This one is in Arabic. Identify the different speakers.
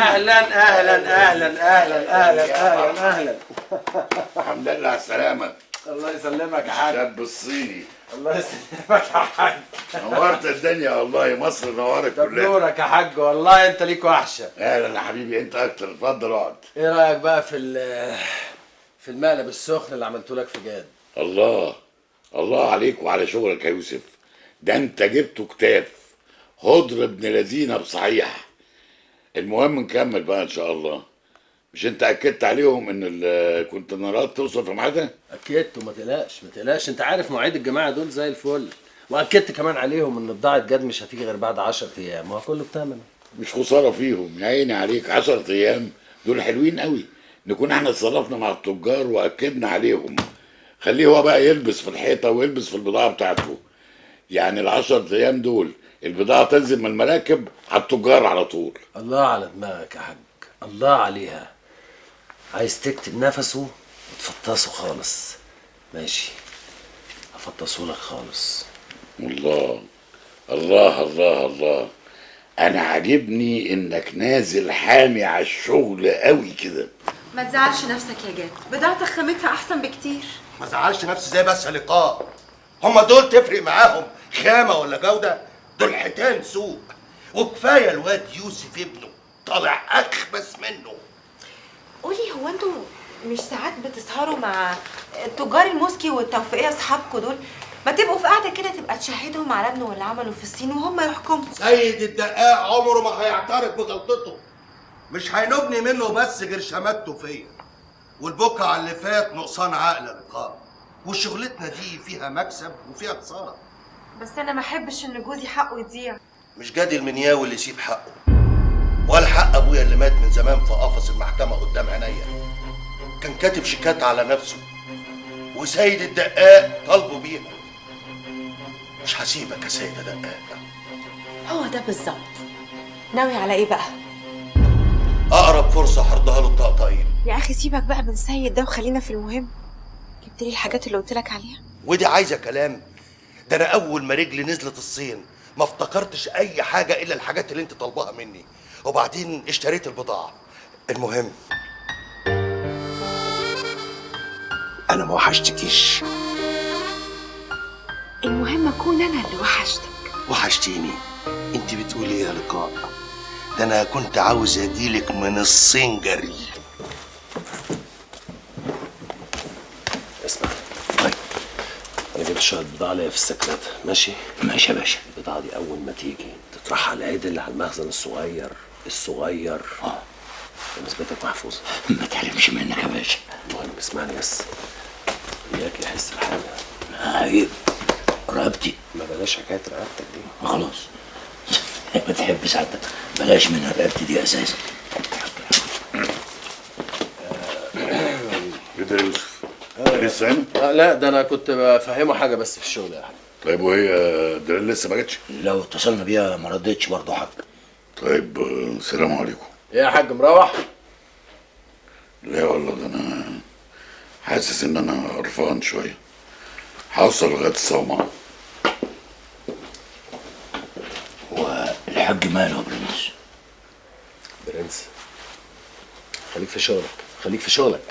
Speaker 1: اهلا اهلا اهلا اهلا اهلا اهلا اهلا.
Speaker 2: الحمد لله على السلامة.
Speaker 1: الله يسلمك يا حاج.
Speaker 2: الشاب الصيني.
Speaker 1: الله يسلمك يا حاج.
Speaker 2: نورت الدنيا والله، مصر نورت كلها.
Speaker 1: نورك يا حاج والله، انت ليك وحشه.
Speaker 2: اهلا يا حبيبي، انت اكتر، اتفضل اقعد.
Speaker 1: ايه رايك بقى في المقلب السخن اللي عملته لك في جاد؟
Speaker 2: الله الله عليك وعلى شغلك يا يوسف، ده انت جبته كتاف هدر ابن لذينه بصحيح. المهم نكمل بقى ان شاء الله. مش انت اكدت عليهم ان الكونتينرات توصل في ميعادها؟
Speaker 1: اكدت، وما تقلقش ما تقلقش، انت عارف مواعيد الجماعه دول زي الفل. واكدت كمان عليهم ان بضاعه جد مش هتيجي غير بعد 10 ايام، ما هو كله بتمن.
Speaker 2: مش خساره فيهم يا عيني عليك، 10 ايام دول حلوين قوي. نكون احنا اتصرفنا مع التجار واكدنا عليهم. خليه هو بقى يلبس في الحيطه ويلبس في البضاعه بتاعته. يعني ال10 ايام دول البضاعه تنزل من المراكب على التجار على طول.
Speaker 1: الله على دماغك يا حاج، الله عليها. عايز تكتب نفسه وتفطسه خالص؟ ماشي، هفطسه لك خالص.
Speaker 2: الله الله الله الله، انا عاجبني انك نازل حامي على الشغل قوي كده.
Speaker 3: ما تزعلش نفسك يا جاد، بضاعتك خامتها احسن بكتير.
Speaker 4: ما زعلش نفسي زي بس يا لقاء. هما دول تفرق معاهم خامة ولا جودة؟ دول حيتان سوق. وكفاية الواد يوسف ابنه طالع أخبث منه.
Speaker 3: قولي، هو انتوا مش ساعات بتسهروا مع تجار الموسكي والتوفيقية اصحابكوا دول؟ ما تبقوا في قاعدة كده تبقى تشهدهم على ابنه واللي عمله في الصين وهم يحكموا.
Speaker 4: سيد الدقاق عمره ما هيعترف بغلطته. مش هينوبني منه بس غير شماتته فيا. والبكعة اللي فات نقصان عقل يا لقاء. وشغلتنا دي فيها مكسب وفيها خسارة.
Speaker 3: بس انا ما احبش ان جوزي حقه يضيع.
Speaker 4: مش جادي المنياوي اللي يسيب حقه، ولا حق ابويا اللي مات من زمان في قفص المحكمة قدام عينيا. كان كاتب شيكات على نفسه وسيد الدقاق طالبه بيها. مش هسيبك يا سيد الدقاق.
Speaker 3: هو ده بالظبط. ناوي على ايه بقى؟
Speaker 4: اقرب فرصة هرضها له الطقطقين.
Speaker 3: يا اخي سيبك بقى من سيد ده وخلينا في المهم. جبت لي الحاجات اللي قلت لك عليها؟
Speaker 4: ودي عايزة كلام؟ ده انا اول ما رجلي نزلت الصين ما افتكرتش اي حاجة الا الحاجات اللي انت طالباها مني، وبعدين اشتريت البضاعة. المهم انا ما وحشتكيش.
Speaker 3: المهم اكون انا اللي وحشتك.
Speaker 4: وحشتيني؟ انت بتقولي ايه يا لقاء؟ ده انا كنت عاوز اجيلك من الصين جري.
Speaker 1: اسمع، طيب انا جبت شويه بضاعه ليا في السكرات، ماشي؟
Speaker 2: ماشي يا باشا.
Speaker 1: البضاعه دي اول ما تيجي تطرحها على العيد اللي على المخزن الصغير. نسبتك محفوظه.
Speaker 2: ما تعلمش منك يا باشا.
Speaker 1: المهم اسمعني بس، اياك يحس بحاجه.
Speaker 2: عيب رقبتي.
Speaker 1: ما بلاش حكايه رقبتك دي.
Speaker 2: خلاص ما تحبش حتى، بلاش منها رقبتي دي اساسا. ايه ده يا يوسف؟ لسه هنا؟
Speaker 1: لا ده انا كنت بفهمه حاجه بس في الشغل يا حاج.
Speaker 2: طيب وهي دلال لسه ما جاتش؟
Speaker 5: لو اتصلنا بيها ما ردتش برضه يا حاج.
Speaker 2: طيب السلام عليكم.
Speaker 1: ايه يا حاج مروح؟
Speaker 2: لا والله ده انا حاسس ان انا قرفان شويه. هوصل لغايه الصومعه.
Speaker 5: والحاج ماله يا برنس؟
Speaker 1: برنس، خليك في شغلك خليك في شغلك.